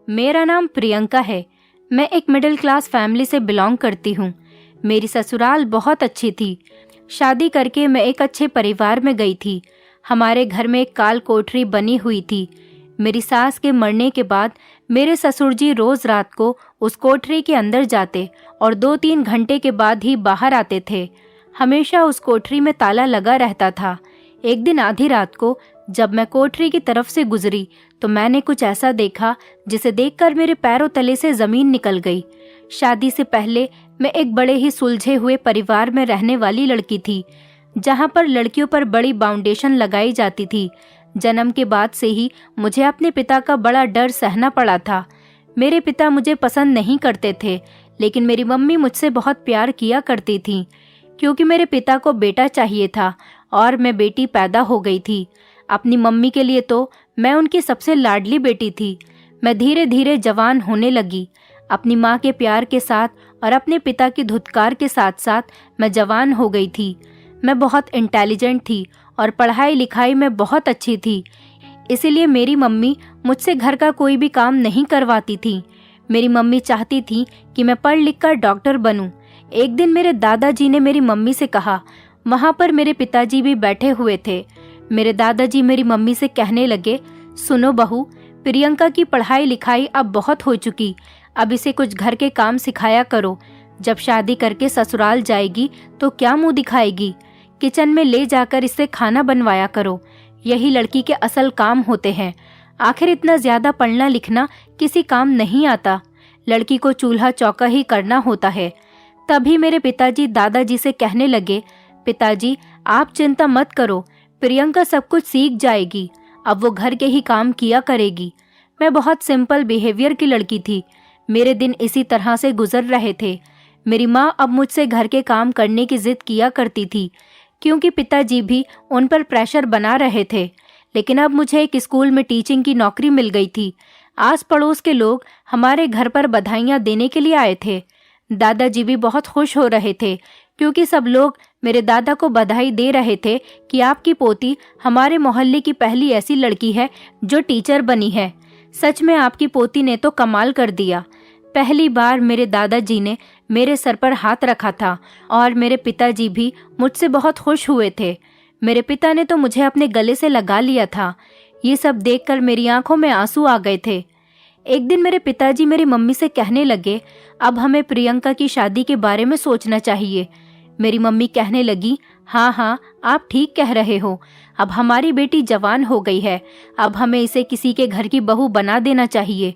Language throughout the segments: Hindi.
मेरा नाम प्रियंका है। मैं एक मिडिल क्लास फैमिली से बिलोंग करती हूँ। मेरी ससुराल बहुत अच्छी थी। शादी करके मैं एक अच्छे परिवार में गई थी। हमारे घर में एक काल कोठरी बनी हुई थी। मेरी सास के मरने के बाद मेरे ससुर जी रोज रात को उस कोठरी के अंदर जाते और 2-3 घंटे के बाद ही बाहर आते थे। हमेशा उस कोठरी में ताला लगा रहता था। एक दिन आधी रात को जब मैं कोठरी की तरफ से गुजरी तो मैंने कुछ ऐसा देखा जिसे देखकर मेरे पैरों तले से जमीन निकल गई। शादी से पहले मैं एक बड़े ही सुलझे हुए परिवार में रहने वाली लड़की थी, जहां पर लड़कियों पर बड़ी बाउंडेशन लगाई जाती थी। जन्म के बाद से ही मुझे अपने पिता का बड़ा डर सहना पड़ा था। मेरे पिता मुझे पसंद नहीं करते थे, लेकिन मेरी मम्मी मुझसे बहुत प्यार किया करती थी, क्योंकि मेरे पिता को बेटा चाहिए था और मैं बेटी पैदा हो गई थी। अपनी मम्मी के लिए तो मैं उनकी सबसे लाडली बेटी थी। मैं धीरे धीरे जवान होने लगी। अपनी माँ के प्यार के साथ और अपने पिता की धुतकार के साथ साथ मैं जवान हो गई थी। मैं बहुत इंटेलिजेंट थी और पढ़ाई लिखाई में बहुत अच्छी थी। इसीलिए मेरी मम्मी मुझसे घर का कोई भी काम नहीं करवाती थी। मेरी मम्मी चाहती थी कि मैं पढ़ लिख कर डॉक्टर बनूं। एक दिन मेरे दादाजी ने मेरी मम्मी से कहा। वहाँ पर मेरे पिताजी भी बैठे हुए थे। मेरे दादाजी मेरी मम्मी से कहने लगे, सुनो बहू, प्रियंका की पढ़ाई लिखाई अब बहुत हो चुकी, अब इसे कुछ घर के काम सिखाया करो। जब शादी करके ससुराल जाएगी तो क्या मुंह दिखाएगी। किचन में ले जाकर इससे खाना बनवाया करो। यही लड़की के असल काम होते हैं। आखिर इतना ज्यादा पढ़ना लिखना किसी काम नहीं आता। लड़की को चूल्हा चौका ही करना होता है। तभी मेरे पिताजी दादाजी से कहने लगे, पिताजी आप चिंता मत करो, प्रियंका सब कुछ सीख जाएगी, अब वो घर के ही काम किया करेगी। मैं बहुत सिंपल बिहेवियर की लड़की थी। मेरे दिन इसी तरह से गुजर रहे थे। मेरी माँ अब मुझसे घर के काम करने की जिद किया करती थी, क्योंकि पिताजी भी उन पर प्रेशर बना रहे थे। लेकिन अब मुझे एक स्कूल में टीचिंग की नौकरी मिल गई थी। आस पड़ोस के लोग हमारे घर पर बधाइयाँ देने के लिए आए थे। दादाजी भी बहुत खुश हो रहे थे, क्योंकि सब लोग मेरे दादा को बधाई दे रहे थे कि आपकी पोती हमारे मोहल्ले की पहली ऐसी लड़की है जो टीचर बनी है। सच में आपकी पोती ने तो कमाल कर दिया। पहली बार मेरे दादाजी ने मेरे सर पर हाथ रखा था और मेरे पिताजी भी मुझसे बहुत खुश हुए थे। मेरे पिता ने तो मुझे अपने गले से लगा लिया था। ये सब देखकर मेरी आंखों में आंसू आ गए थे। एक दिन मेरे पिताजी मेरी मम्मी से कहने लगे, अब हमें प्रियंका की शादी के बारे में सोचना चाहिए। मेरी मम्मी कहने लगी, हाँ हाँ आप ठीक कह रहे हो, अब हमारी बेटी जवान हो गई है, अब हमें इसे किसी के घर की बहू बना देना चाहिए।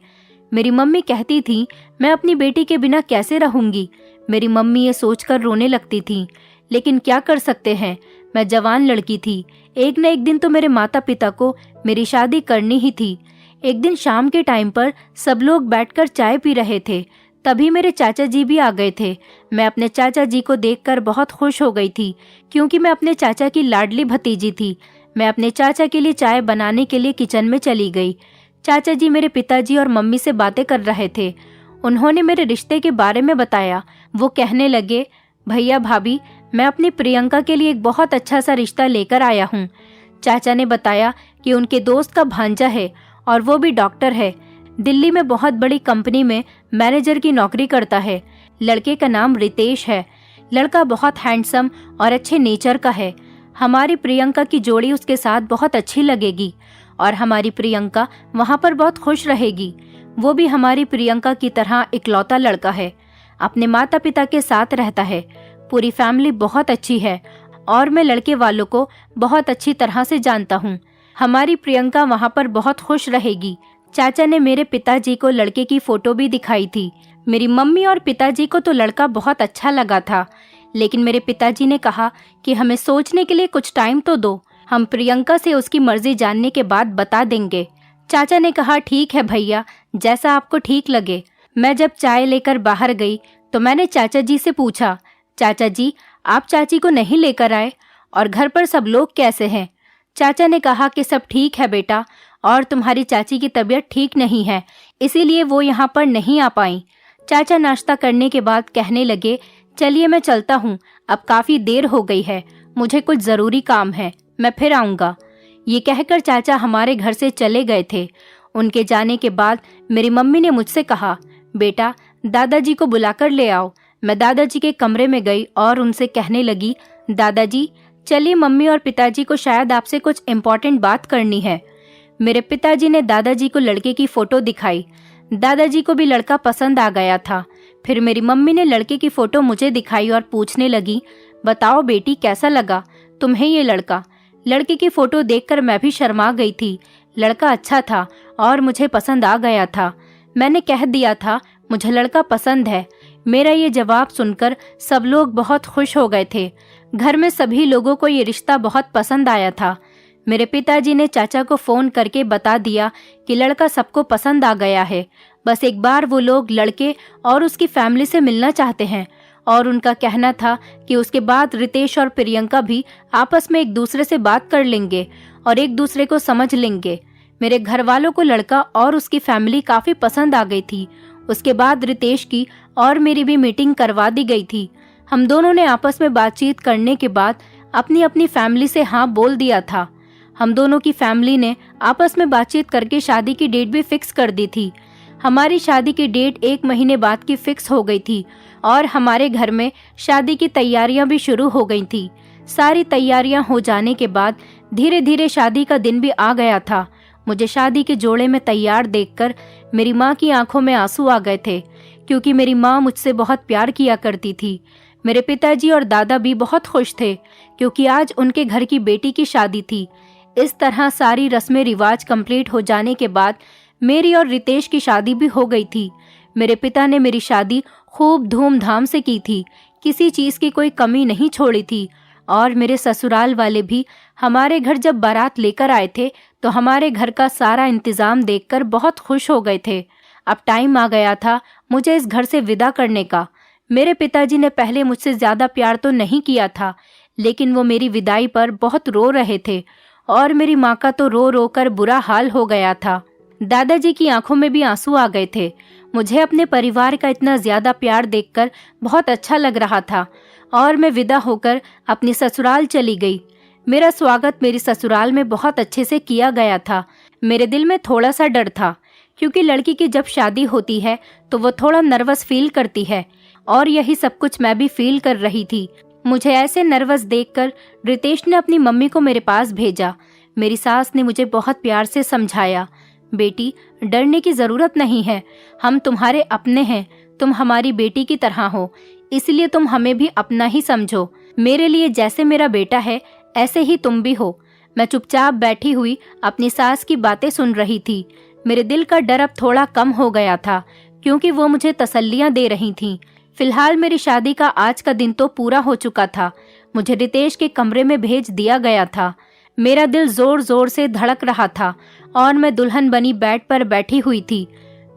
मेरी मम्मी कहती थी, मैं अपनी बेटी के बिना कैसे रहूंगी। मेरी मम्मी ये सोचकर रोने लगती थी, लेकिन क्या कर सकते हैं, मैं जवान लड़की थी। एक न एक दिन तो मेरे माता पिता को मेरी शादी करनी ही थी। एक दिन शाम के टाइम पर सब लोग बैठकर चाय पी रहे थे। तभी मेरे चाचा जी भी आ गए थे। मैं अपने चाचा जी को देखकर बहुत खुश हो गई थी, क्योंकि मैं अपने चाचा की लाडली भतीजी थी। मैं अपने चाचा के लिए चाय बनाने के लिए किचन में चली गई। चाचा जी मेरे पिताजी और मम्मी से बातें कर रहे थे। उन्होंने मेरे रिश्ते के बारे में बताया। वो कहने लगे, भैया भाभी, मैं अपनी प्रियंका के लिए एक बहुत अच्छा सा रिश्ता लेकर आया हूँ। चाचा ने बताया कि उनके दोस्त का भांजा है और वो भी डॉक्टर है। दिल्ली में बहुत बड़ी कंपनी में मैनेजर की नौकरी करता है। लड़के का नाम रितेश है। लड़का बहुत हैंडसम और अच्छे नेचर का है। हमारी प्रियंका की जोड़ी उसके साथ बहुत अच्छी लगेगी और हमारी प्रियंका वहाँ पर बहुत खुश रहेगी। वो भी हमारी प्रियंका की तरह इकलौता लड़का है, अपने माता पिता के साथ रहता है। पूरी फैमिली बहुत अच्छी है और मैं लड़के वालों को बहुत अच्छी तरह से जानता हूँ। हमारी प्रियंका वहाँ पर बहुत खुश रहेगी। चाचा ने मेरे पिताजी को लड़के की फोटो भी दिखाई थी। मेरी मम्मी और पिताजी को तो लड़का बहुत अच्छा लगा था, लेकिन मेरे पिताजी ने कहा कि हमें सोचने के लिए कुछ टाइम तो दो, हम प्रियंका से उसकी मर्जी जानने के बाद बता देंगे। चाचा ने कहा, ठीक है भैया, जैसा आपको ठीक लगे। मैं जब चाय लेकर बाहर गई तो मैंने चाचा जी से पूछा, चाचा जी आप चाची को नहीं लेकर आए और घर पर सब लोग कैसे हैं? चाचा ने कहा कि सब ठीक है बेटा, और तुम्हारी चाची की तबीयत ठीक नहीं है, इसीलिए वो यहाँ पर नहीं आ पाई। चाचा नाश्ता करने के बाद कहने लगे, चलिए मैं चलता हूँ, अब काफ़ी देर हो गई है, मुझे कुछ ज़रूरी काम है, मैं फिर आऊँगा। ये कहकर चाचा हमारे घर से चले गए थे। उनके जाने के बाद मेरी मम्मी ने मुझसे कहा, बेटा दादाजी को बुलाकर ले आओ। मैं दादाजी के कमरे में गई और उनसे कहने लगी, दादाजी चलिए, मम्मी और पिताजी को शायद आपसे कुछ इम्पोर्टेंट बात करनी है। मेरे पिताजी ने दादाजी को लड़के की फोटो दिखाई। दादाजी को भी लड़का पसंद आ गया था। फिर मेरी मम्मी ने लड़के की फोटो मुझे दिखाई और पूछने लगी, बताओ बेटी कैसा लगा तुम्हें ये लड़का। लड़के की फोटो देखकर मैं भी शर्मा गई थी। लड़का अच्छा था और मुझे पसंद आ गया था। मैंने कह दिया था मुझे लड़का पसंद है। मेरा ये जवाब सुनकर सब लोग बहुत खुश हो गए थे। घर में सभी लोगों को ये रिश्ता बहुत पसंद आया था। मेरे पिताजी ने चाचा को फोन करके बता दिया कि लड़का सबको पसंद आ गया है, बस एक बार वो लोग लड़के और उसकी फैमिली से मिलना चाहते हैं। और उनका कहना था कि उसके बाद रितेश और प्रियंका भी आपस में एक दूसरे से बात कर लेंगे और एक दूसरे को समझ लेंगे। मेरे घर वालों को लड़का और उसकी फैमिली काफी पसंद आ गई थी। उसके बाद रितेश की और मेरी भी मीटिंग करवा दी गई थी। हम दोनों ने आपस में बातचीत करने के बाद अपनी अपनी फैमिली से हाँ बोल दिया था। हम दोनों की फैमिली ने आपस में बातचीत करके शादी की डेट भी फिक्स कर दी थी। हमारी शादी की डेट 1 महीने बाद की फिक्स हो गई थी और हमारे घर में शादी की तैयारियां भी शुरू हो गई थी। सारी तैयारियां हो जाने के बाद धीरे धीरे शादी का दिन भी आ गया था। मुझे शादी के जोड़े में तैयार देखकर मेरी माँ की आंखों में आंसू आ गए थे, क्योंकि मेरी माँ मुझसे बहुत प्यार किया करती थी। मेरे पिताजी और दादा भी बहुत खुश थे, क्योंकि आज उनके घर की बेटी की शादी थी। इस तरह सारी रस्में रिवाज कंप्लीट हो जाने के बाद मेरी और रितेश की शादी भी हो गई थी। मेरे पिता ने मेरी शादी खूब धूमधाम से की थी, किसी चीज की कोई कमी नहीं छोड़ी थी। और मेरे ससुराल वाले भी हमारे घर जब बारात लेकर आए थे तो हमारे घर का सारा इंतजाम देखकर बहुत खुश हो गए थे। अब टाइम आ गया था मुझे इस घर से विदा करने का। मेरे पिताजी ने पहले मुझसे ज्यादा प्यार तो नहीं किया था, लेकिन वो मेरी विदाई पर बहुत रो रहे थे और मेरी माँ का तो रो रो कर बुरा हाल हो गया था। दादाजी की आंखों में भी आंसू आ गए थे। मुझे अपने परिवार का इतना ज्यादा प्यार देखकर बहुत अच्छा लग रहा था और मैं विदा होकर अपनी ससुराल चली गई। मेरा स्वागत मेरी ससुराल में बहुत अच्छे से किया गया था। मेरे दिल में थोड़ा सा डर था, क्योंकि लड़की की जब शादी होती है तो वो थोड़ा नर्वस फील करती है और यही सब कुछ मैं भी फील कर रही थी। मुझे ऐसे नर्वस देखकर रितेश ने अपनी मम्मी को मेरे पास भेजा। मेरी सास ने मुझे बहुत प्यार से समझाया, बेटी डरने की जरूरत नहीं है, हम तुम्हारे अपने हैं, तुम हमारी बेटी की तरह हो, इसलिए तुम हमें भी अपना ही समझो। मेरे लिए जैसे मेरा बेटा है ऐसे ही तुम भी हो। मैं चुपचाप बैठी हुई अपनी सास की बातें सुन रही थी। मेरे दिल का डर अब थोड़ा कम हो गया था, क्योंकि वो मुझे तसल्लियां दे रही थीं। फिलहाल मेरी शादी का आज का दिन तो पूरा हो चुका था। मुझे रितेश के कमरे में भेज दिया गया था। मेरा दिल जोर जोर से धड़क रहा था और मैं दुल्हन बनी बेड पर बैठी हुई थी।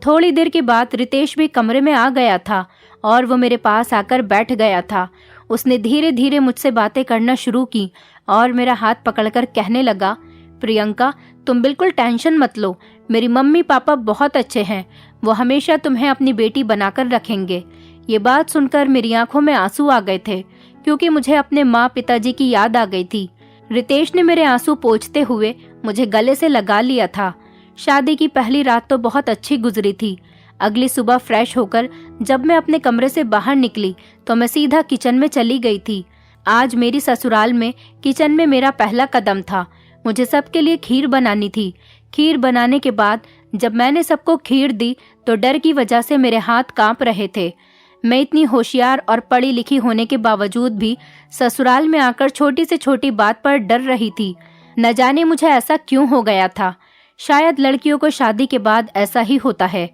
थोड़ी देर के बाद रितेश भी कमरे में आ गया था और वो मेरे पास आकर बैठ गया था। उसने धीरे धीरे मुझसे बातें करना शुरू की और मेरा हाथ पकड़कर कहने लगा, प्रियंका तुम बिल्कुल टेंशन मत लो, मेरी मम्मी पापा बहुत अच्छे हैं, वो हमेशा तुम्हें अपनी बेटी बनाकर रखेंगे। ये बात सुनकर मेरी आंखों में आंसू आ गए थे, क्योंकि मुझे अपने माँ पिताजी की याद आ गई थी। रितेश ने मेरे आंसू पोंछते हुए मुझे गले से लगा लिया था। शादी की पहली रात तो बहुत अच्छी गुजरी थी। अगली सुबह फ्रेश होकर जब मैं अपने कमरे से बाहर निकली तो मैं सीधा किचन में चली गई थी। आज मेरी ससुराल में किचन में मेरा पहला कदम था। मुझे सबके लिए खीर बनानी थी। खीर बनाने के बाद जब मैंने सबको खीर दी तो डर की वजह से मेरे हाथ कांप रहे थे। मैं इतनी होशियार और पढ़ी लिखी होने के बावजूद भी ससुराल में आकर छोटी से छोटी बात पर डर रही थी। न जाने मुझे ऐसा क्यों हो गया था। शायद लड़कियों को शादी के बाद ऐसा ही होता है।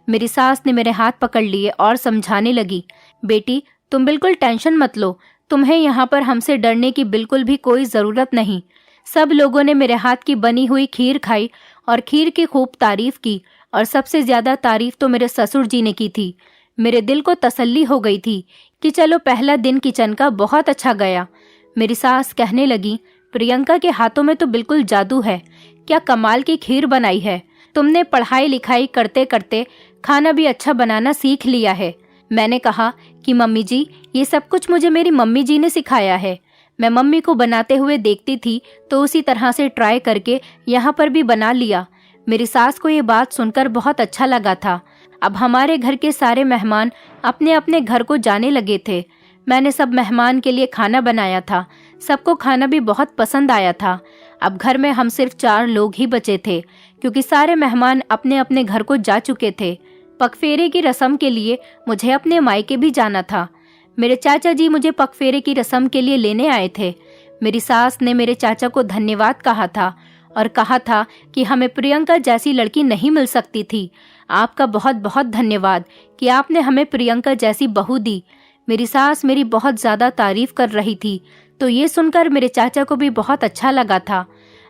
मेरी सास ने मेरे हाथ पकड़ लिए और समझाने लगी, बेटी तुम बिल्कुल टेंशन मत लो, तुम्हें यहाँ पर हमसे डरने की बिल्कुल भी कोई जरूरत नहीं। सब लोगों ने मेरे हाथ की बनी हुई खीर खाई और खीर की खूब तारीफ की, और सबसे ज्यादा तारीफ तो मेरे ससुर जी ने की थी। मेरे दिल को तसल्ली हो गई थी कि चलो पहला दिन किचन का बहुत अच्छा गया। मेरी सास कहने लगी, प्रियंका के हाथों में तो बिल्कुल जादू है, क्या कमाल की खीर बनाई है। तुमने पढ़ाई लिखाई करते करते खाना भी अच्छा बनाना सीख लिया है। मैंने कहा कि मम्मी जी ये सब कुछ मुझे मेरी मम्मी जी ने सिखाया है। मैं मम्मी को बनाते हुए देखती थी तो उसी तरह से ट्राई करके यहाँ पर भी बना लिया। मेरी सास को ये बात सुनकर बहुत अच्छा लगा था। अब हमारे घर के सारे मेहमान अपने अपने घर को जाने लगे थे। मैंने सब मेहमान के लिए खाना बनाया था। सबको खाना भी बहुत पसंद आया था। अब घर में हम सिर्फ 4 लोग ही बचे थे, क्योंकि सारे मेहमान अपने अपने घर को जा चुके थे। पगफेरे की रस्म के लिए मुझे अपने मायके भी जाना था। मेरे चाचा जी मुझे पगफेरे की रस्म के लिए लेने आए थे। मेरी सास ने मेरे चाचा को धन्यवाद कहा था और कहा था कि हमें प्रियंका जैसी लड़की नहीं मिल सकती थी। आपका बहुत बहुत धन्यवाद कि आपने हमें प्रियंका जैसी बहू दी। मेरी सास मेरी बहुत ज़्यादा तारीफ कर रही थी, तो ये सुनकर मेरे चाचा को भी बहुत अच्छा लगा था।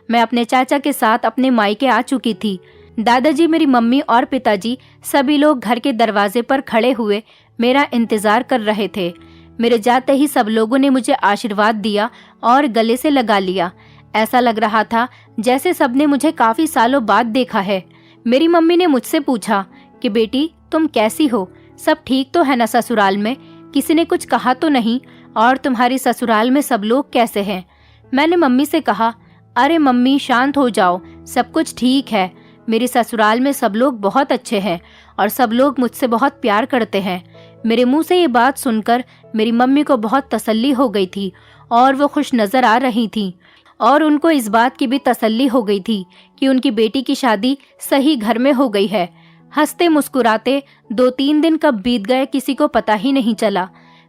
मैं अपने चाचा के साथ अपने मायके आ चुकी थी। दादाजी, मेरी मम्मी और पिताजी सभी लोग घर के दरवाजे पर खड़े हुए मेरा इंतजार कर रहे थे। मेरे जाते ही सब लोगों ने मुझे आशीर्वाद दिया और गले से लगा लिया। ऐसा लग रहा था जैसे सबने मुझे काफी सालों बाद देखा है। मेरी मम्मी ने मुझसे पूछा कि बेटी तुम कैसी हो, सब ठीक तो है ना ससुराल में, किसी ने कुछ कहा तो नहीं, और तुम्हारी ससुराल में सब लोग कैसे हैं? मैंने मम्मी से कहा, अरे मम्मी शांत हो जाओ, सब कुछ ठीक है। मेरे ससुराल में सब लोग बहुत अच्छे हैं और सब लोग मुझसे बहुत प्यार करते हैं। मेरे मुंह से ये बात सुनकर मेरी मम्मी को बहुत तसल्ली हो गई थी और वो खुश नजर आ रही थी, और उनको इस बात की भी तसल्ली हो गई थी कि उनकी बेटी की शादी सही घर में हो गई है। हंसते मुस्कुराते 2-3 दिन कब बीत गए किसी को पता ही नहीं चला।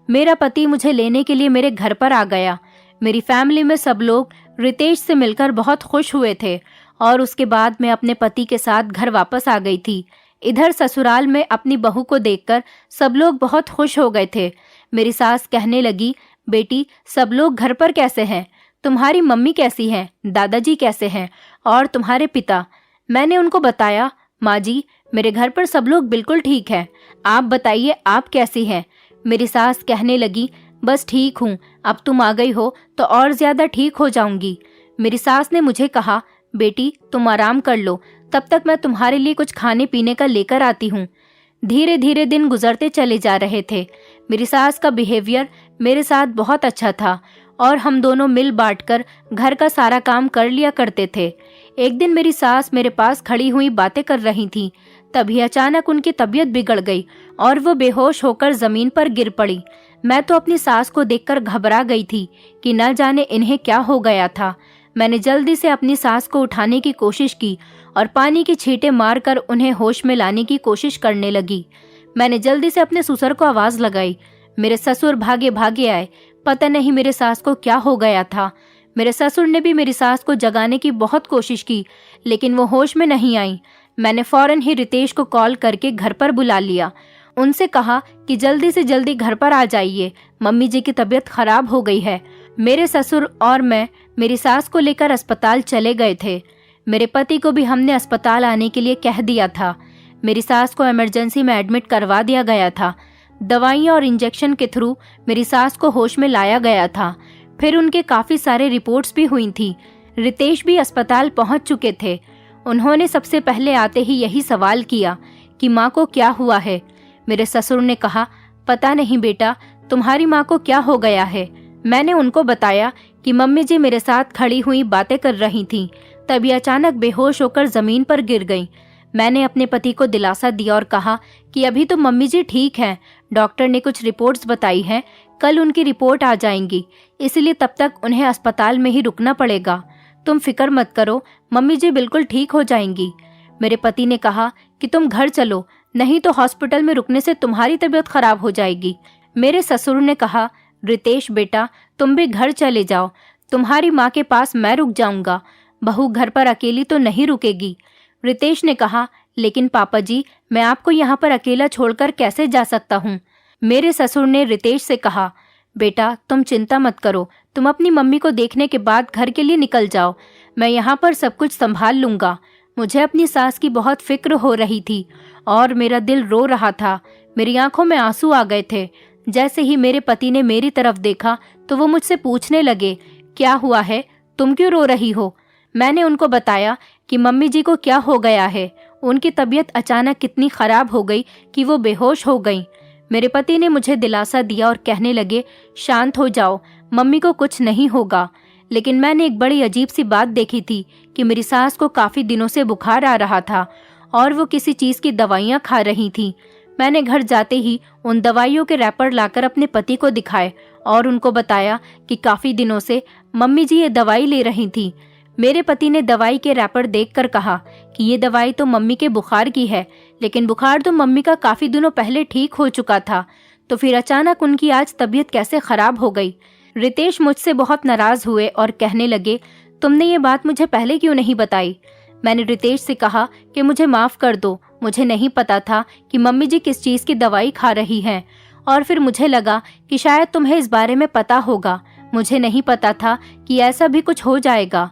मेरा पति मुझे लेने के लिए मेरे घर पर आ गया। मेरी फैमिली में सब लोग रितेश से मिलकर बहुत खुश हुए थे और उसके बाद मैं अपने पति के साथ घर वापस आ गई थी। इधर ससुराल में अपनी बहू को देखकर सब लोग बहुत खुश हो गए थे। मेरी सास कहने लगी, बेटी सब लोग घर पर कैसे हैं? तुम्हारी मम्मी कैसी हैं? दादाजी कैसे हैं? और तुम्हारे पिता? मैंने उनको बताया, माँ जी मेरे घर पर सब लोग बिल्कुल ठीक हैं। आप बताइए आप कैसी हैं? मेरी सास कहने लगी, बस ठीक हूँ, अब तुम आ गई हो तो और ज्यादा ठीक हो जाऊंगी। मेरी सास ने मुझे कहा, बेटी तुम आराम कर लो, तब तक मैं तुम्हारे लिए कुछ खाने पीने का लेकर आती हूँ। धीरे धीरे दिन गुजरते चले जा रहे थे। मेरी सास का बिहेवियर मेरे साथ बहुत अच्छा था और हम दोनों मिल बांटकर घर का सारा काम कर लिया करते थे। एक दिन मेरी सास मेरे पास खड़ी हुई बातें कर रही थी। तभी अचानक उनकी तबीयत बिगड़ गई और वो बेहोश होकर जमीन पर गिर पड़ी। मैं तो अपनी सास को देखकर घबरा गई थी कि न जाने इन्हें क्या हो गया था। मैंने जल्दी से अपनी सास को उठाने की कोशिश की और पानी की छींटे मारकर उन्हें होश में लाने की कोशिश करने लगी। मैंने जल्दी से अपने ससुर को आवाज लगाई। मेरे ससुर भागे भागे आए। पता नहीं मेरे सास को क्या हो गया था। मेरे ससुर ने भी मेरी सास को जगाने की बहुत कोशिश की, लेकिन वो होश में नहीं आई। मैंने फौरन ही रितेश को कॉल करके घर पर बुला लिया। उनसे कहा कि जल्दी से जल्दी घर पर आ जाइए, मम्मी जी की तबीयत खराब हो गई है। मेरे ससुर और मैं मेरी सास को लेकर अस्पताल चले गए थे। मेरे पति को भी हमने अस्पताल आने के लिए कह दिया था। मेरी सास को इमरजेंसी में एडमिट करवा दिया गया था। दवाइयाँ और इंजेक्शन के थ्रू मेरी सास को होश में लाया गया था। फिर उनके काफी सारे रिपोर्ट्स भी हुई थी। रितेश भी अस्पताल पहुंच चुके थे। उन्होंने सबसे पहले आते ही यही सवाल किया कि माँ को क्या हुआ है। मेरे ससुर ने कहा, पता नहीं बेटा, तुम्हारी माँ को क्या हो गया है। मैंने उनको बताया कि मम्मी जी मेरे साथ खड़ी हुई बातें कर रही थीं, तभी अचानक बेहोश होकर जमीन पर गिर गईं। मैंने अपने पति को दिलासा दिया और कहा कि अभी तो मम्मी जी ठीक हैं, डॉक्टर ने कुछ रिपोर्ट्स बताई हैं, कल उनकी रिपोर्ट आ जाएंगी, इसलिए तब तक उन्हें अस्पताल में ही रुकना पड़ेगा। तुम फिक्र मत करो, मम्मी जी बिल्कुल ठीक हो जाएंगी। मेरे पति ने कहा कि तुम घर चलो, नहीं तो हॉस्पिटल में रुकने से तुम्हारी तबीयत खराब हो जाएगी। मेरे ससुर ने कहा, रितेश बेटा तुम भी घर चले जाओ, तुम्हारी माँ के पास मैं रुक जाऊंगा, बहू घर पर अकेली तो नहीं रुकेगी। रितेश ने कहा, लेकिन पापा जी मैं आपको यहाँ पर अकेला छोड़कर कैसे जा सकता हूँ। मेरे ससुर ने रितेश से कहा, बेटा तुम चिंता मत करो, तुम अपनी मम्मी को देखने के बाद घर के लिए निकल जाओ, मैं यहाँ पर सब कुछ संभाल लूंगा। मुझे अपनी सास की बहुत फिक्र हो रही थी और मेरा दिल रो रहा था, मेरी आंखों में आंसू आ गए थे। जैसे ही मेरे पति ने मेरी तरफ देखा तो वो मुझसे पूछने लगे, क्या हुआ है, तुम क्यों रो रही हो। मैंने उनको बताया कि मम्मी जी को क्या हो गया है, उनकी तबीयत अचानक कितनी खराब हो गई कि वो बेहोश हो गई। मेरे पति ने मुझे दिलासा दिया और कहने लगे, शांत हो जाओ, मम्मी को कुछ नहीं होगा। लेकिन मैंने एक बड़ी अजीब सी बात देखी थी कि मेरी सास को काफ़ी दिनों से बुखार आ रहा था और वो किसी चीज़ की दवाइयाँ खा रही थी। मैंने घर जाते ही उन दवाइयों के रैपर लाकर अपने पति को दिखाए और उनको बताया कि काफ़ी दिनों से मम्मी जी ये दवाई ले रही थी। मेरे पति ने दवाई के रैपर देखकर कहा कि ये दवाई तो मम्मी के बुखार की है, लेकिन बुखार तो मम्मी का काफ़ी दिनों पहले ठीक हो चुका था, तो फिर अचानक उनकी आज तबीयत कैसे खराब हो गई। रितेश मुझसे बहुत नाराज हुए और कहने लगे, तुमने ये बात मुझे पहले क्यों नहीं बताई। मैंने रितेश से कहा कि मुझे माफ़ कर दो, मुझे नहीं पता था कि मम्मी जी किस चीज़ की दवाई खा रही हैं, और फिर मुझे लगा कि शायद तुम्हें इस बारे में पता होगा। मुझे नहीं पता था कि ऐसा भी कुछ हो जाएगा।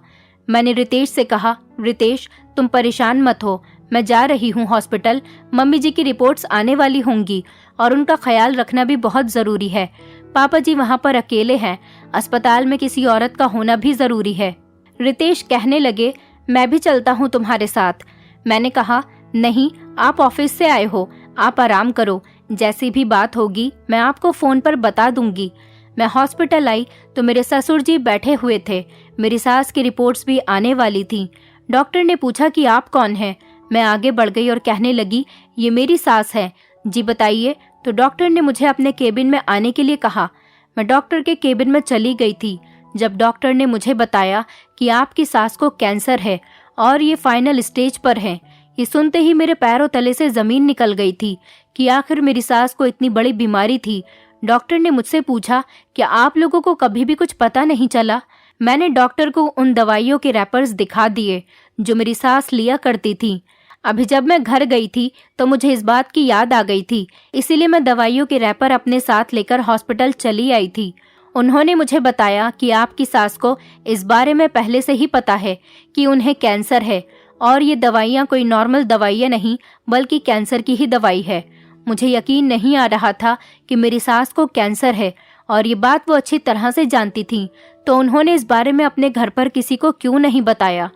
मैंने रितेश से कहा, रितेश तुम परेशान मत हो, मैं जा रही हूँ हॉस्पिटल। मम्मी जी की रिपोर्ट्स आने वाली होंगी और उनका ख्याल रखना भी बहुत ज़रूरी है। पापा जी वहाँ पर अकेले हैं, अस्पताल में किसी औरत का होना भी ज़रूरी है। रितेश कहने लगे, मैं भी चलता हूँ तुम्हारे साथ। मैंने कहा, नहीं, आप ऑफिस से आए हो, आप आराम करो, जैसी भी बात होगी मैं आपको फ़ोन पर बता दूंगी। मैं हॉस्पिटल आई तो मेरे ससुर जी बैठे हुए थे। मेरी सास की रिपोर्ट्स भी आने वाली थी। डॉक्टर ने पूछा कि आप कौन हैं। मैं आगे बढ़ गई और कहने लगी, ये मेरी सास है। जी बताइए। तो डॉक्टर ने मुझे अपने केबिन में आने के लिए कहा। मैं डॉक्टर के केबिन में चली गई थी। जब डॉक्टर ने मुझे बताया कि आपकी सास को कैंसर है और ये फाइनल स्टेज पर है, ये सुनते ही मेरे पैरों तले से ज़मीन निकल गई थी कि आखिर मेरी सास को इतनी बड़ी बीमारी थी। डॉक्टर ने मुझसे पूछा, क्या आप लोगों को कभी भी कुछ पता नहीं चला। मैंने डॉक्टर को उन दवाइयों के रैपर्स दिखा दिए जो मेरी सास लिया करती थी। अभी जब मैं घर गई थी तो मुझे इस बात की याद आ गई थी, इसीलिए मैं दवाइयों के रैपर अपने साथ लेकर हॉस्पिटल चली आई थी। उन्होंने मुझे बताया कि आपकी सास को इस बारे में पहले से ही पता है कि उन्हें कैंसर है और ये दवाइयाँ कोई नॉर्मल दवाइयाँ नहीं बल्कि कैंसर की ही दवाई है। मुझे यकीन नहीं आ रहा था कि मेरी सास को कैंसर है और ये बात वो अच्छी तरह से जानती थी, तो उन्होंने इस बारे में अपने घर पर किसी को क्यों नहीं बताया।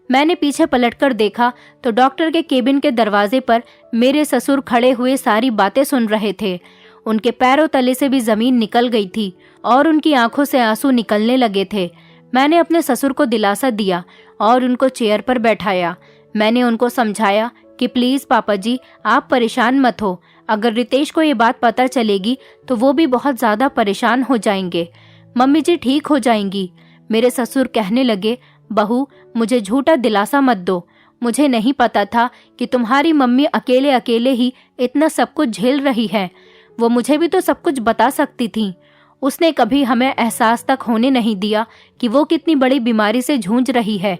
मैंने पीछे पलटकर देखा तो डॉक्टर के केबिन के दरवाजे पर मेरे ससुर खड़े हुए सारी बातें सुन रहे थे। उनके पैरों तले से भी ज़मीन निकल गई थी और उनकी आंखों से आंसू निकलने लगे थे। मैंने अपने ससुर को दिलासा दिया और उनको चेयर पर बैठाया। मैंने उनको समझाया कि प्लीज़ पापा जी, आप परेशान मत हो। अगर रितेश को ये बात पता चलेगी तो वो भी बहुत ज़्यादा परेशान हो जाएंगे। मम्मी जी ठीक हो जाएंगी। मेरे ससुर कहने लगे, बहू मुझे झूठा दिलासा मत दो। मुझे नहीं पता था कि तुम्हारी मम्मी अकेले अकेले ही इतना सब कुछ झेल रही है। वो मुझे भी तो सब कुछ बता सकती थी। उसने कभी हमें एहसास तक होने नहीं दिया कि वो कितनी बड़ी बीमारी से जूझ रही है।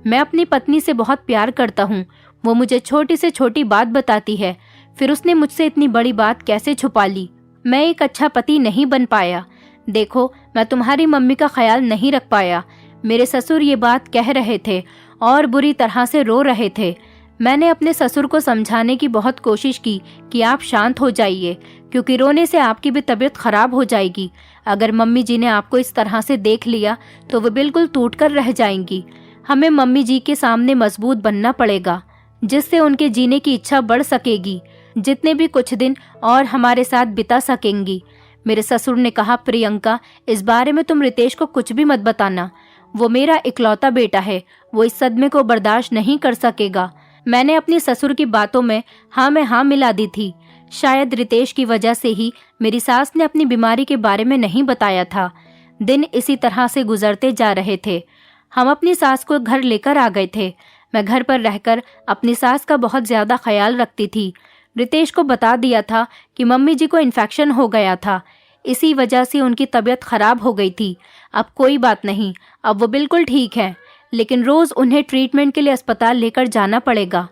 मैं अपनी पत्नी से बहुत प्यार करता हूँ। वो मुझे छोटी से छोटी बात बताती है, फिर उसने मुझसे इतनी बड़ी बात कैसे छुपा ली। मैं एक अच्छा पति नहीं बन पाया। देखो, मैं तुम्हारी मम्मी का ख्याल नहीं रख पाया। मेरे ससुर ये बात कह रहे थे और बुरी तरह से रो रहे थे। मैंने अपने ससुर को समझाने की बहुत कोशिश की कि आप शांत हो जाइए, क्योंकि रोने से आपकी भी तबीयत खराब हो जाएगी। अगर मम्मी जी ने आपको इस तरह से देख लिया तो वो बिल्कुल टूटकर रह जाएंगी। हमें मम्मी जी के सामने मजबूत बनना पड़ेगा, जिससे उनके जीने की इच्छा बढ़ सकेगी, जितने भी कुछ दिन और हमारे साथ बिता सकेंगी। मेरे ससुर ने कहा, प्रियंका, इस बारे में तुम रितेश को कुछ भी मत बताना। वो मेरा इकलौता बेटा है, वो इस सदमे को बर्दाश्त नहीं कर सकेगा। मैंने अपनी ससुर की बातों में हाँ मिला दी थी। शायद रितेश की वजह से ही मेरी सास ने अपनी बीमारी के बारे में नहीं बताया था। दिन इसी तरह से गुजरते जा रहे थे। हम अपनी सास को घर लेकर आ गए थे। मैं घर पर रहकर अपनी सास का बहुत ज़्यादा ख्याल रखती थी। रितेश को बता दिया था कि मम्मी जी को इन्फेक्शन हो गया था, इसी वजह से उनकी तबीयत खराब हो गई थी। अब कोई बात नहीं, अब वो बिल्कुल ठीक है, लेकिन रोज़ उन्हें ट्रीटमेंट के लिए अस्पताल लेकर जाना पड़ेगा।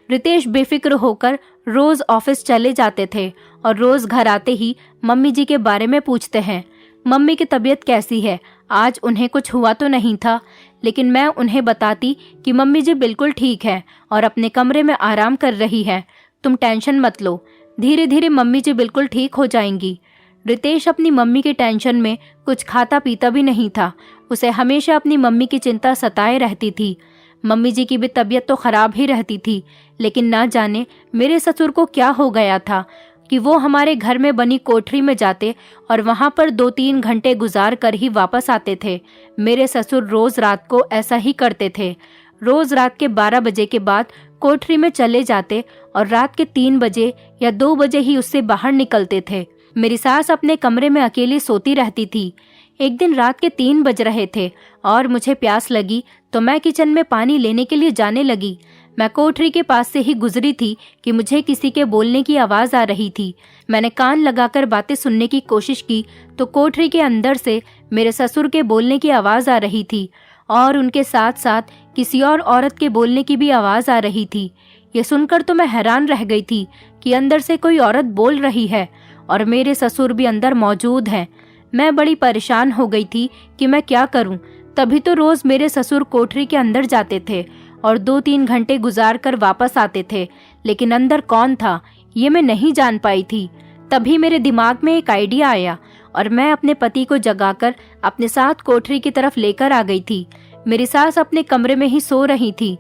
रितेश बेफिक्र होकर रोज़ ऑफिस चले जाते थे और रोज़ घर आते ही मम्मी जी के बारे में पूछते हैं, मम्मी की तबीयत कैसी है, आज उन्हें कुछ हुआ तो नहीं था। लेकिन मैं उन्हें बताती कि मम्मी जी बिल्कुल ठीक है और अपने कमरे में आराम कर रही है, तुम टेंशन मत लो, धीरे धीरे मम्मी जी बिल्कुल ठीक हो जाएंगी। रितेश अपनी मम्मी के टेंशन में कुछ खाता पीता भी नहीं था। उसे हमेशा अपनी मम्मी की चिंता सताए रहती थी। मम्मी जी की भी तबीयत तो खराब ही रहती थी, लेकिन ना जाने मेरे ससुर को क्या हो गया था कि वो हमारे घर में बनी कोठरी में जाते और वहाँ पर 2-3 घंटे गुजार कर ही वापस आते थे। मेरे ससुर रोज़ रात को ऐसा ही करते थे। रोज रात के 12 बजे के बाद कोठरी में चले जाते और रात के 3 बजे या 2 बजे ही उससे बाहर निकलते थे। मेरी सास अपने कमरे में अकेली सोती रहती थी। एक दिन रात के 3 बज रहे थे और मुझे प्यास लगी तो मैं किचन में पानी लेने के लिए जाने लगी। मैं कोठरी के पास से ही गुजरी थी कि मुझे किसी के बोलने की आवाज़ आ रही थी। मैंने कान लगाकर बातें सुनने की कोशिश की तो कोठरी के अंदर से मेरे ससुर के बोलने की आवाज़ आ रही थी और उनके साथ साथ किसी और औरत के बोलने की भी आवाज़ आ रही थी। ये सुनकर तो मैं हैरान रह गई थी कि अंदर से कोई औरत बोल रही है और मेरे ससुर भी अंदर मौजूद हैं। मैं बड़ी परेशान हो गई थी कि मैं क्या करूं। तभी तो रोज मेरे ससुर कोठरी के अंदर जाते थे और 2-3 घंटे गुजार कर वापस आते थे, लेकिन अंदर कौन था ये मैं नहीं जान पाई थी। तभी मेरे दिमाग में एक आइडिया आया और मैं अपने पति को जगाकर अपने साथ कोठरी की तरफ लेकर आ गई थी। मेरी सास अपने कमरे में ही सो रही थी।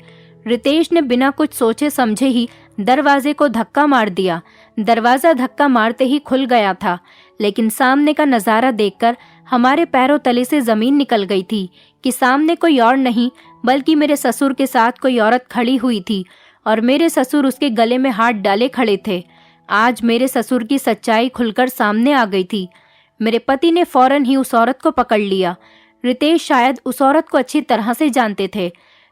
रितेश ने बिना कुछ सोचे समझे ही दरवाजे को धक्का मार दिया। दरवाजा धक्का मारते ही खुल गया था, लेकिन सामने का नज़ारा देखकर हमारे पैरों तले से जमीन निकल गई थी कि सामने कोई और नहीं बल्कि मेरे ससुर के साथ कोई औरत खड़ी हुई थी और मेरे ससुर उसके गले में हाथ डाले खड़े थे। आज मेरे ससुर की सच्चाई खुलकर सामने आ गई थी। मेरे पति ने फौरन ही उस औरत को पकड़ लिया। रितेश शायद उस औरत को अच्छी तरह से जानते थे।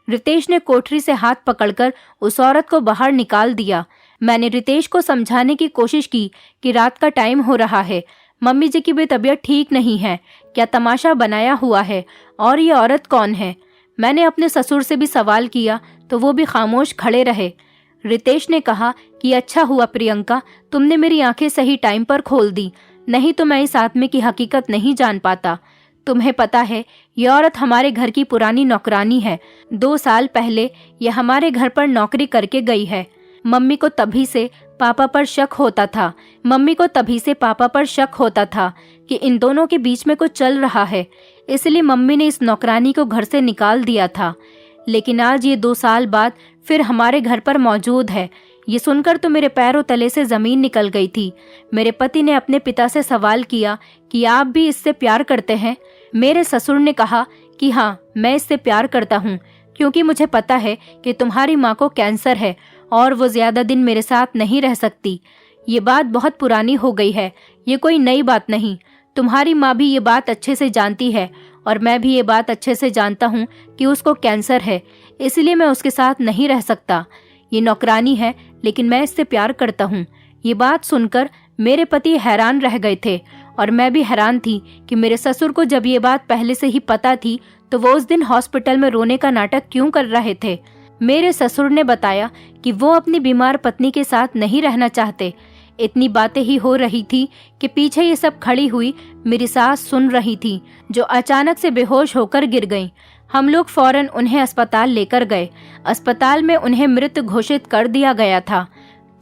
रितेश ने कोठरी से हाथ पकड़कर उस औरत को बाहर निकाल दिया। मैंने रितेश को समझाने की कोशिश की कि रात का टाइम हो रहा है, मम्मी जी की भी तबीयत ठीक नहीं है, क्या तमाशा बनाया हुआ है और ये औरत कौन है। मैंने अपने ससुर से भी सवाल किया तो वो भी खामोश खड़े रहे। रितेश ने कहा कि अच्छा हुआ प्रियंका, तुमने मेरी आंखें सही टाइम पर खोल दी, नहीं तो मैं इस आदमी की हकीकत नहीं जान पाता। तुम्हें पता है ये औरत हमारे घर की पुरानी नौकरानी है। 2 साल पहले ये हमारे घर पर नौकरी करके गई है। मम्मी को तभी से पापा पर शक होता था कि इन दोनों के बीच में कुछ चल रहा है, इसलिए मम्मी ने इस नौकरानी को घर से निकाल दिया था। लेकिन आज ये 2 साल बाद फिर हमारे घर पर मौजूद है। ये सुनकर तो मेरे पैरों तले से जमीन निकल गई थी। मेरे पति ने अपने पिता से सवाल किया कि आप भी इससे प्यार करते हैं। मेरे ससुर ने कहा कि हाँ, मैं इससे प्यार करता हूँ, क्योंकि मुझे पता है कि तुम्हारी माँ को कैंसर है और वो ज्यादा दिन मेरे साथ नहीं रह सकती। ये बात बहुत पुरानी हो गई है, ये कोई नई बात नहीं। तुम्हारी माँ भी ये बात अच्छे से जानती है और मैं भी ये बात अच्छे से जानता हूँ कि उसको कैंसर है, इसलिए मैं उसके साथ नहीं रह सकता। ये नौकरानी है, लेकिन मैं इससे प्यार करता हूँ। ये बात सुनकर मेरे पति हैरान रह गए थे और मैं भी हैरान थी कि मेरे ससुर को जब ये बात पहले से ही पता थी तो वो उस दिन हॉस्पिटल में रोने का नाटक क्यों कर रहे थे। मेरे ससुर ने बताया कि वो अपनी बीमार पत्नी के साथ नहीं रहना चाहते। इतनी बातें ही हो रही थी कि पीछे ये सब खड़ी हुई मेरी सास सुन रही थी, जो अचानक से बेहोश होकर गिर गईं। हम लोग फौरन उन्हें अस्पताल लेकर गए। अस्पताल में उन्हें मृत घोषित कर दिया गया था।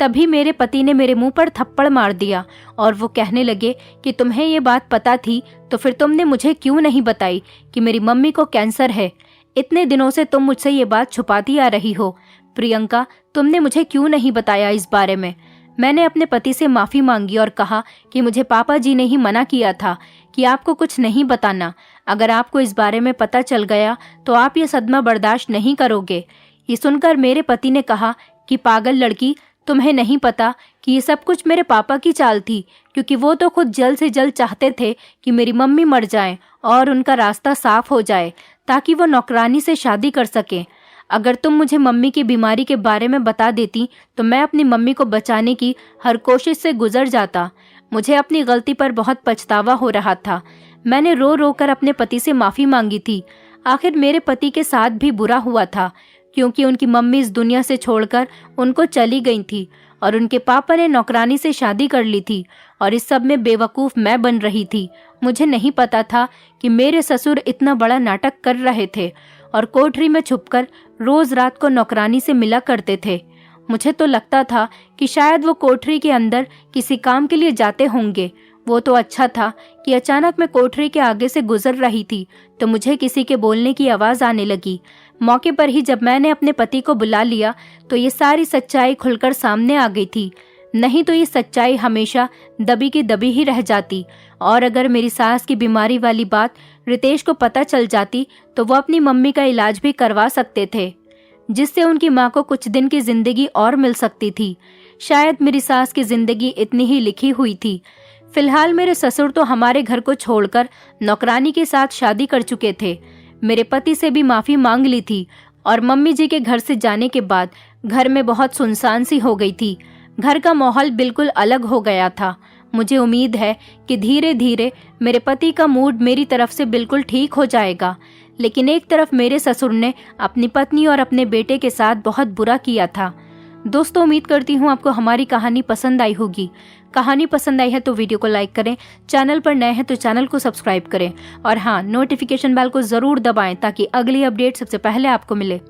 तभी मेरे पति ने मेरे मुंह पर थप्पड़ मार दिया और वो कहने लगे कि तुम्हें ये बात पता थी तो फिर तुमने मुझे क्यों नहीं बताई कि मेरी मम्मी को कैंसर है। इतने दिनों से तुम मुझसे ये बात छुपाती आ रही हो। प्रियंका, तुमने मुझे क्यों नहीं बताया इस बारे में। मैंने अपने पति से माफ़ी मांगी और कहा कि मुझे पापा जी ने ही मना किया था कि आपको कुछ नहीं बताना। अगर आपको इस बारे में पता चल गया तो आप ये सदमा बर्दाश्त नहीं करोगे। ये सुनकर मेरे पति ने कहा कि पागल लड़की, तुम्हें नहीं पता कि ये सब कुछ मेरे पापा की चाल थी, क्योंकि वो तो खुद जल्द से जल्द चाहते थे कि मेरी मम्मी मर जाएं और उनका रास्ता साफ हो जाए ताकि वो नौकरानी से शादी कर सकें। अगर तुम मुझे मम्मी की बीमारी के बारे में बता देती तो मैं अपनी मम्मी को बचाने की हर कोशिश से गुजर जाता। मुझे अपनी गलती पर बहुत पछतावा हो रहा था। मैंने रो रो कर अपने पति से माफ़ी मांगी थी। आखिर मेरे पति के साथ भी बुरा हुआ था, क्योंकि उनकी मम्मी इस दुनिया से छोड़कर उनको चली गई थी और उनके पापा ने नौकरानी से शादी कर ली थी और इस सब में बेवकूफ़ मैं बन रही थी। मुझे नहीं पता था कि मेरे ससुर इतना बड़ा नाटक कर रहे थे और कोठरी में छुपकर रोज रात को नौकरानी से मिला करते थे। मुझे तो लगता था कि शायद वो कोठरी के अंदर किसी काम के लिए जाते होंगे। वो तो अच्छा था कि अचानक मैं कोठरी के आगे से गुजर रही थी तो मुझे किसी के बोलने की आवाज़ आने लगी। मौके पर ही जब मैंने अपने पति को बुला लिया तो ये सारी सच्चाई खुलकर सामने आ गई थी। नहीं तो ये सच्चाई हमेशा दबी की दबी ही रह जाती और अगर मेरी सास की बीमारी वाली बात रितेश को पता चल जाती तो वो अपनी मम्मी का इलाज भी करवा सकते थे। जिससे उनकी माँ को कुछ दिन की जिंदगी और मिल सकती थी। शायद मेरी सास की जिंदगी इतनी ही लिखी हुई थी। फिलहाल मेरे ससुर तो हमारे घर को छोड़कर नौकरानी के साथ शादी कर चुके थे। मेरे पति से भी माफी मांग ली थी और मम्मी जी के घर से जाने के बाद घर में बहुत सुनसान सी हो गई थी। घर का माहौल बिल्कुल अलग हो गया था। मुझे उम्मीद है कि धीरे धीरे मेरे पति का मूड मेरी तरफ से बिल्कुल ठीक हो जाएगा। लेकिन एक तरफ मेरे ससुर ने अपनी पत्नी और अपने बेटे के साथ बहुत बुरा किया था। दोस्तों, उम्मीद करती हूँ आपको हमारी कहानी पसंद आई होगी। कहानी पसंद आई है तो वीडियो को लाइक करें, चैनल पर नए हैं तो चैनल को सब्सक्राइब करें और हाँ, नोटिफिकेशन बेल को जरूर दबाएं ताकि अगली अपडेट सबसे पहले आपको मिले।